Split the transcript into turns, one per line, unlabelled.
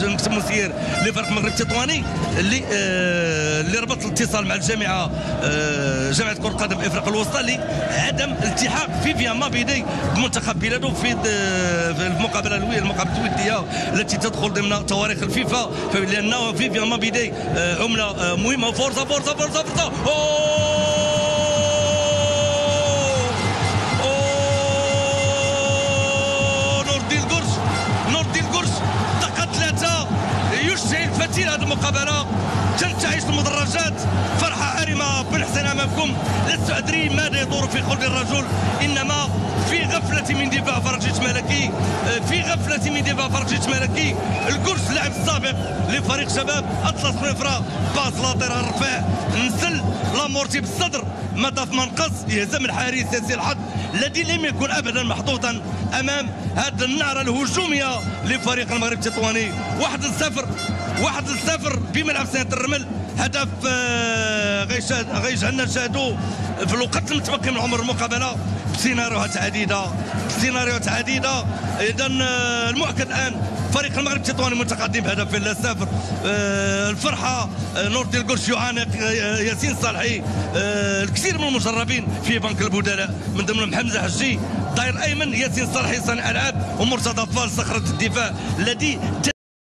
مكتب مسير لفريق المغرب التطواني اللي ربط الاتصال مع الجامعه جامعه كره القدم افريقيا الوسطى لعدم الالتحاق في فياما بيدي بمنتخب بلاده في المقابله الوديه التي تدخل ضمن تواريخ الفيفا، لانه في فياما بيدي عمله مهمه. فورزا فورزا فورزا فورزا الفتيل. هذه المقابله تنتعش المدرجات، فرحه عارمه بن حسين امامكم. لست ادري ماذا يدور في قلب الرجل، انما في غفله من دفاع فرجيت ملكي، في غفله من دفاع فرجيت ملكي. الكرس لاعب السابق لفريق شباب اطلس خنيفره، باس لاطير الرفاع نزل لامورتي بالصدر، مضاف منقص يهزم الحارس ياسين الحظ الذي لم يكن ابدا محظوظا امام هذه النعره الهجوميه لفريق المغرب التطواني. 1-0 بملعب سنة الرمل. هدف غيجعلنا نشاهدوا في الوقت المتبقي من عمر المقابله بسيناريوهات عديده. اذا المؤكد الان فريق المغرب التطواني متقدم بهدف لا صفر. الفرحه نور الدين القرش يعانق ياسين صالحي، الكثير من المجربين في بنك البدلاء من ضمنهم حمزه حجي، داير ايمن، ياسين صالحي صانع العاب، ومرتضى طفال صخره الدفاع الذي